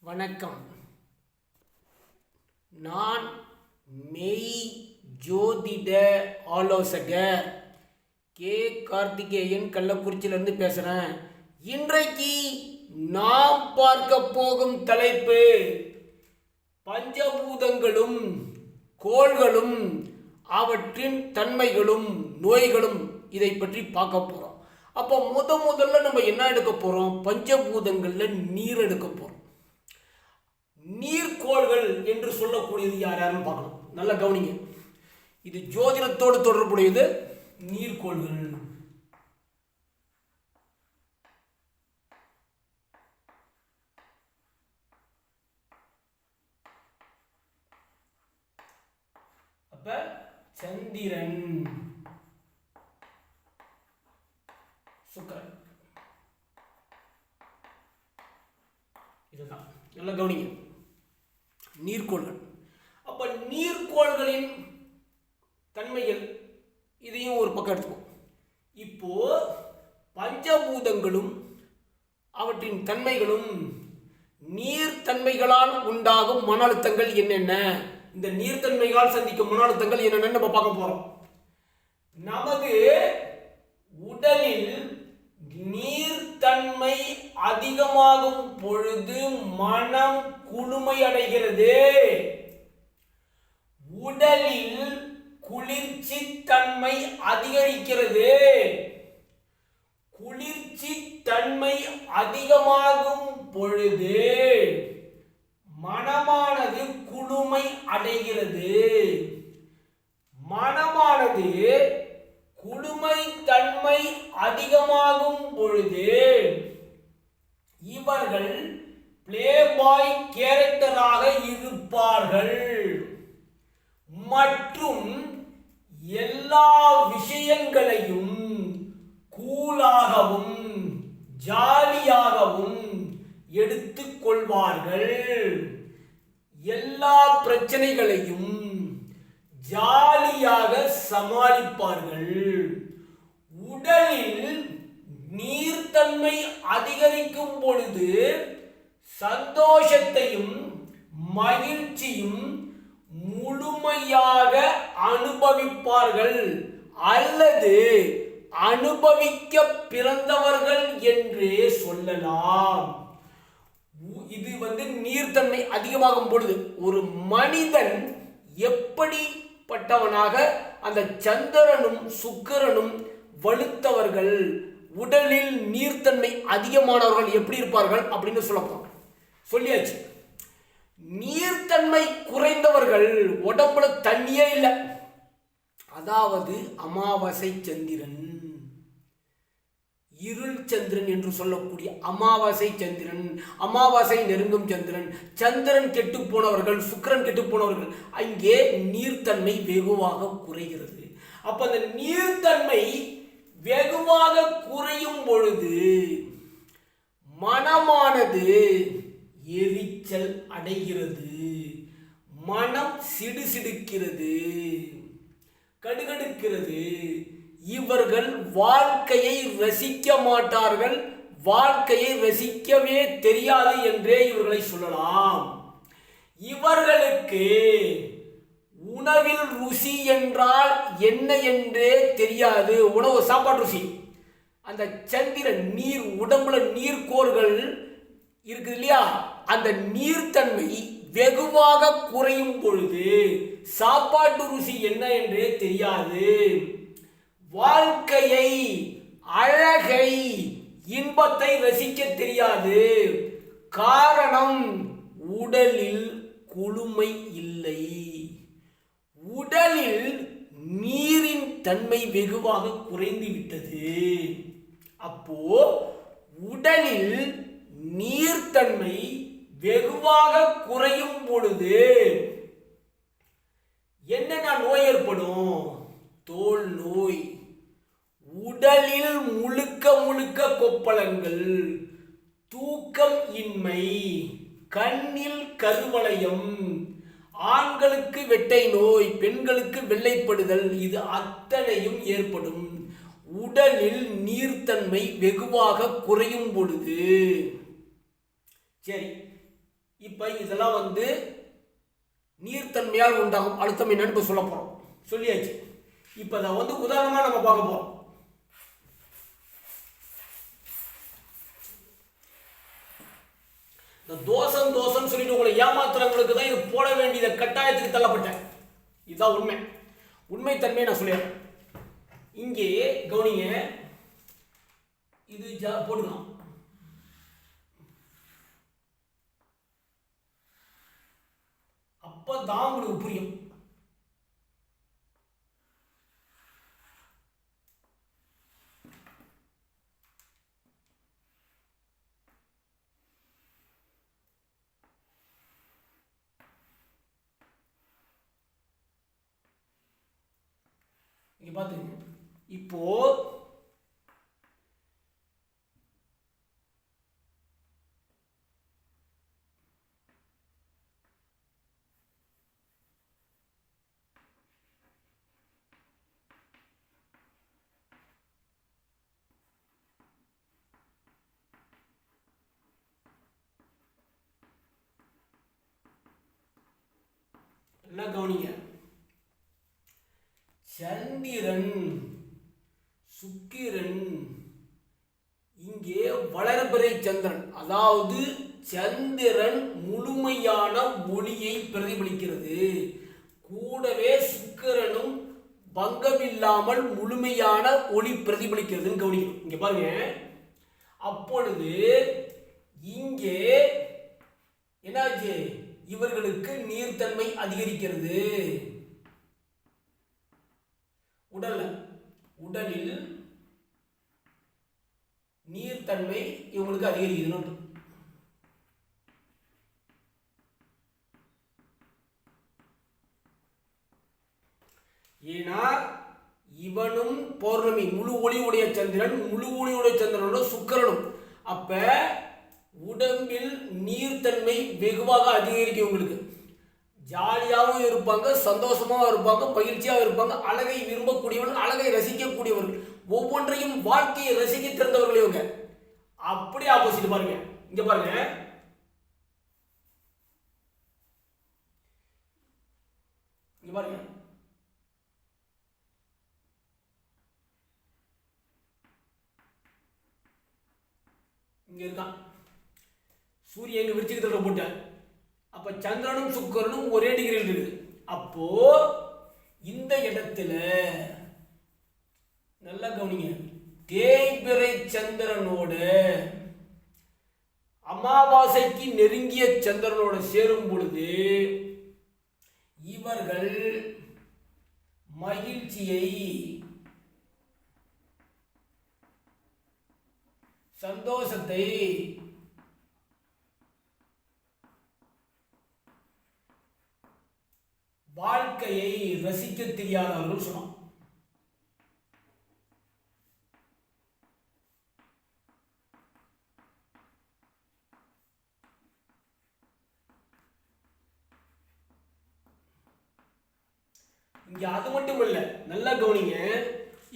வணக்கம். நான் மெய் ஜோதிட ஆலோசகர் கே. கார்த்திகேயன் கள்ளக்குறிச்சியிலிருந்து பேசுகிறேன். இன்றைக்கு நாம் பார்க்க போகும் தலைப்பு பஞ்சபூதங்களும் கோள்களும் அவற்றின் தன்மைகளும் நோய்களும். இதை பற்றி பார்க்க போகிறோம். அப்போ முதல்ல நம்ம என்ன எடுக்க போகிறோம்? பஞ்சபூதங்களில் நீர் எடுக்க போகிறோம். நீர்கோள்கள் என்று சொல்லக்கூடியது யாரும் பார்க்கணும். நல்லா கவனிங்க. இது ஜோதிடத்தோடு தொடர்புடையது. நீர்கோள்கள் அப்ப சந்திரன், சுக்கிரன். இதுதான் நல்லா கவனிங்க. நீர்கோள்கள். அப்ப நீர்கோள்களின் தன்மைகள் இதையும் ஒரு பக்கம் எடுத்துக்கும். இப்போ பஞ்சபூதங்களும் அவற்றின் தன்மைகளும் நீர்த்தன்மைகளால் உண்டாகும் மன அழுத்தங்கள் என்னென்ன, இந்த நீர்த்தன்மைகளால் சந்திக்கும் மன அழுத்தங்கள் என்னென்னு நம்ம பார்க்க போறோம். நமது உடலில் நீர்த்தன்மை அதிகமாகும் பொழுது மனம் குளுமை அடைகிறது. உடலில் குளிர்ச்சி தன்மை அதிகரிக்கிறது. குளிர்ச்சி தன்மை அதிகமாகும் பொழுது மனமானது குளுமை அடைகிறது. மனமானது குளுமை தன்மை அதிகமாகும் பொழுது இவர்கள் பிளேபாய் கேரக்டராக இருப்பார்கள் மற்றும் எல்லா விஷயங்களையும் கூலாகவும் ஜாலியாகவும் எடுத்துக் கொள்வார்கள். எல்லா பிரச்சனைகளையும் ஜாலியாக சமாளிப்பார்கள். உடலில் நீர்த்தன்மை அதிகரிக்கும் பொழுது சந்தோஷத்தையும் மகிழ்ச்சியும் முழுமையாக அனுபவிப்பார்கள் அல்லது அனுபவிக்க பிறந்தவர்கள் என்றே சொல்லலாம். இது நீர்த்தன்மை அதிகமாகும் பொழுது ஒரு மனிதன் எப்படிப்பட்டவனாக, அந்த சந்திரனும் சுக்கிரனும் வலுத்தவர்கள், உடலில் நீர்த்தன்மை அதிகமானவர்கள் எப்படி இருப்பார்கள் அப்படின்னு சொல்லியாச்சு. நீர்த்தன்மை குறைந்தவர்கள் உடம்புல தண்ணியே இல்லை. அதாவது அமாவாசை சந்திரன், இருள் சந்திரன் என்று சொல்லக்கூடிய அமாவாசை சந்திரன், அமாவாசை நெருங்கும் சந்திரன், சந்திரன் கெட்டு போனவர்கள், சுக்கிரன் கெட்டு போனவர்கள், அங்கே நீர்த்தன்மை வெகுவாக குறைகிறது. அப்ப அந்த நீர்த்தன்மை வெகுவாக குறையும் பொழுது மனமானது எரிச்சல் அடைகிறது. மனம் சிடுசிடுக்கிறது, கடுகடுக்கிறது. இவர்கள் வாழ்க்கையை ரசிக்க மாட்டார்கள். வாழ்க்கையை ரசிக்கவே தெரியாது என்றே இவர்களை சொல்லலாம். இவர்களுக்கு உணவில் ருசி என்றால் என்ன என்றே தெரியாது. உணவு, சாப்பாடு ருசி. அந்த சந்திரன் நீர், உடம்புல நீர்க்கோள்கள் இருக்குது இல்லையா, அந்த நீர்த்தன்மை வெகுவாக குறையும் பொழுது சாப்பாட்டு ருசி என்ன என்றே தெரியாது. வாழ்க்கையை, அழகை, இன்பத்தை ரசிக்க தெரியாது. காரணம், உடலில் குளுமை இல்லை. உடலில் நீரின் தன்மை வெகுவாக குறைந்து விட்டது. அப்போ உடலில் நீர்த்தன்மை வெகுவாக குறையும் பொழுது என்னென்ன நோய் ஏற்படும்? தோல் நோய், உடலில் முழுக்க கொப்பளங்கள், தூக்கம் இன்மை, கண்ணில் கருவளையம், ஆண்களுக்கு வெட்டை நோய், பெண்களுக்கு வெள்ளைப்படுதல், இது அத்தனையும் ஏற்படும். உடலில் நீர்த்தன்மை வெகுவாக குறையும் பொழுது. சரி, இப்போ இதெல்லாம் வந்து நீர்த்தன்மையால் உண்டாகும் அழுத்தம் என்னன்னு இப்போ சொல்ல போகிறோம். சொல்லியாச்சு. இப்போ அதை வந்து உதாரணமாக நம்ம பார்க்க போகிறோம். இந்த தோசம் சொல்லிட்டு உங்களை ஏமாத்துறவங்களுக்கு தான் இது போட வேண்டியத கட்டாயத்துக்கு தள்ளப்பட்டேன். இதுதான் உண்மைத்தன்மையை நான் சொல்லிடுறேன். இங்கே கவனிங்க, இது போட்டுக்கலாம். அப்பதான் உங்களுக்கு புரியும். இங்க பாத்துங்க, இப்போ என்ன கவனிங்க, சந்திரன் சுக்கிரன் இங்கே வளர்பிறை சந்திரன், அதாவது சந்திரன் முழுமையான ஒளியை பிரதிபலிக்கிறது. கூடவே சுக்கிரனும் பங்கமில்லாமல் முழுமையான ஒளி பிரதிபலிக்கிறதுன்னு கவனிக்கணும். இங்க பாருங்க, அப்பொழுது இங்கே என்னாச்சு, இவர்களுக்கு நீர்த்தன்மை அதிகரிக்கிறது. உடலில் நீர்த்தன்மை இவங்களுக்கு அதிகரிக்குது. ஏன்னா இவனும் பௌர்ணமி முழு ஒளியுடைய சந்திரனோட சுக்கிரனும், அப்ப உடம்பில் நீர்த்தன்மை வெகுவாக அதிகரிக்கும். உங்களுக்கு ஜாலியாகவும் இருப்பாங்க, சந்தோஷமாகவும் இருப்பாங்க, மகிழ்ச்சியாகவும் இருப்பாங்க, அழகை விரும்பக்கூடியவர்கள், அழகை ரசிக்கக்கூடியவர்கள், ஒவ்வொன்றையும் வாழ்க்கையை ரசிக்க திறந்தவர்கள் இவங்க. அப்படியே ஆப்போசிட் பாருங்க. இங்க பாருங்க, இங்க பாருங்க, இங்க இருக்கான் சூரியன் விருச்சிகத்தில் போட்டார். அப்ப சந்திரனும் சுக்கிரனும் ஒரே டிகிரியில் இருக்குது. அப்போ இந்த இடத்துல நல்லா கவனிங்க, தேய்பிறை சந்திரனோட அமாவாசைக்கு நெருங்கிய சந்திரனோட சேரும் பொழுது இவர்கள் மகிழ்ச்சியை, சந்தோஷத்தை, வாழ்க்கையை ரசிக்க தெரியாதவர்கள் சொன்னான். இங்க அது மட்டும் இல்ல, நல்லா கவனிங்க.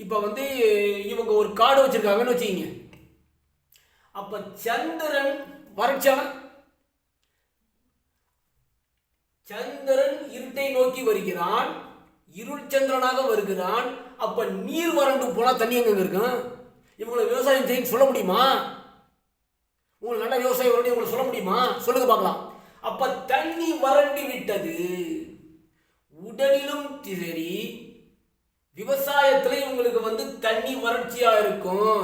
இப்ப வந்து இவங்க ஒரு காடு வச்சிருக்காங்கன்னு வச்சுக்கீங்க. அப்ப சந்திரன் வறட்சியான, சந்திரன் இருட்டை நோக்கி வருகிறான், இருள் சந்திரனாக வருகிறான். அப்ப நீர் வறண்டு போனா தண்ணி எங்க இருக்கும்? இவங்களை விவசாயம் செய்ய சொல்ல முடியுமா? உங்களுக்கு நல்ல விவசாயம் வரணும் உங்களுக்கு சொல்ல முடியுமா? சொல்லுங்க பார்க்கலாம். அப்ப தண்ணி வறண்டு விட்டது. உடலிலும் சரி, விவசாயத்துல இவங்களுக்கு வந்து தண்ணி வறட்சியா இருக்கும்.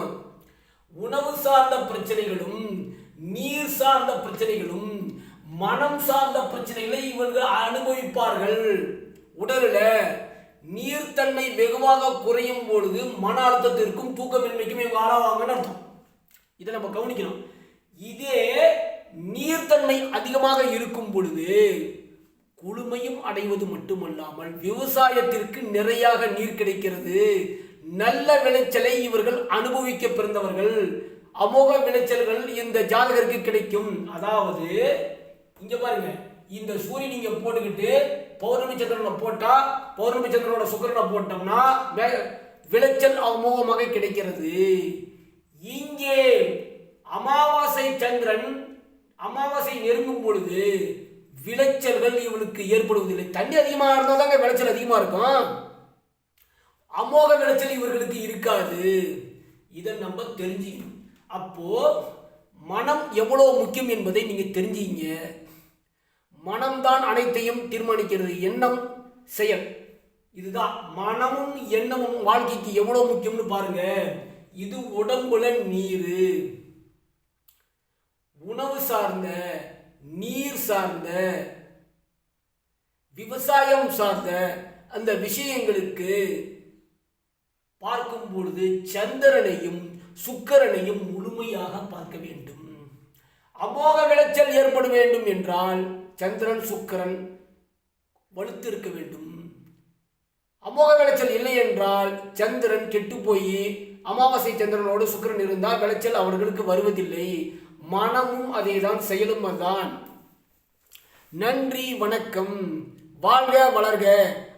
உணவு சார்ந்த பிரச்சனைகளும், நீர் சார்ந்த பிரச்சனைகளும், மனம் சார்ந்த பிரச்சனைகளை இவர்கள் அனுபவிப்பார்கள். உடலில் நீர்த்தன்மை வெகுவாக குறையும் பொழுது மன அழுத்தத்திற்கும் தூக்கமின்மைக்கும் இவங்க ஆளாவாங்கன்னு அர்த்தம். இதை நம்ம கவனிக்கணும். இதே நீர்த்தன்மை அதிகமாக இருக்கும் பொழுது குளுமையும் அடைவது மட்டுமல்லாமல் விவசாயத்திற்கு நிறையாக நீர் கிடைக்கிறது. நல்ல விளைச்சலை இவர்கள் அனுபவிக்க பிறந்தவர்கள். அமோக விளைச்சல்கள் இந்த ஜாதகருக்கு கிடைக்கும். அதாவது இங்க பாருங்க, இந்த சூரியன் நீங்க போட்டுக்கிட்டு பௌர்ணமி சந்திரனை போட்டா, பௌர்ணமி சந்திரனோட சுக்கிரனை போட்டோம்னா விளைச்சல் அமோகமாக கிடைக்கிறது. இங்கே அமாவாசை சந்திரன் அமாவாசை நெருங்கும் பொழுது விளைச்சல்கள் இவனுக்கு ஏற்படுவதில்லை. தண்ணி அதிகமாக இருந்தால் தாங்க விளைச்சல் அதிகமாக இருக்கும். அமோக விளைச்சல் இவர்களுக்கு இருக்காது. இதை நம்ம தெரிஞ்சுக்கணும். அப்போ மனம் எவ்வளவு முக்கியம் என்பதை நீங்க தெரிஞ்சுங்க. மனம்தான் அனைத்தையும் தீர்மானிக்கிறது. எண்ணம், செயல், இதுதான். மனமும் எண்ணமும் வாழ்க்கைக்கு எவ்வளவு முக்கியம்னு பாருங்க. இது உடம்புல நீர், உணவு சார்ந்த, நீர் சார்ந்த, விவசாயம் சார்ந்த அந்த விஷயங்களுக்கு பார்க்கும் பொழுது சந்திரனையும் சுக்கிரனையும் முழுமையாக பார்க்க வேண்டும். அமோக விளைச்சல் ஏற்பட வேண்டும் என்றால் சந்திரன் சுக்கிரன் வலுத்திருக்க வேண்டும். அமோக விளைச்சல் இல்லை என்றால் சந்திரன் கெட்டு போய் அமாவாசை சந்திரனோடு சுக்கிரன் இருந்தால் விளைச்சல் அவர்களுக்கு வருவதில்லை. மனமும் அதேதான், செயலும் அதுதான். நன்றி, வணக்கம். வாழ்க வளர்க.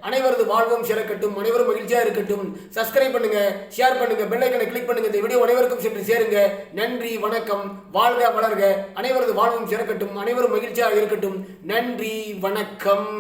அனைவரது வாழ்வும் சிறக்கட்டும். அனைவரும் மகிழ்ச்சியாக இருக்கட்டும். சப்ஸ்கிரைப் பண்ணுங்க, ஷேர் பண்ணுங்க, பெல் ஐக்கனை கிளிக் பண்ணுங்க. இந்த வீடியோ அனைவருக்கும் சென்று சேருங்க. நன்றி, வணக்கம். வாழ்க வளர்க. அனைவரது வாழ்வும் சிறக்கட்டும். அனைவரும் மகிழ்ச்சியாக இருக்கட்டும். நன்றி, வணக்கம்.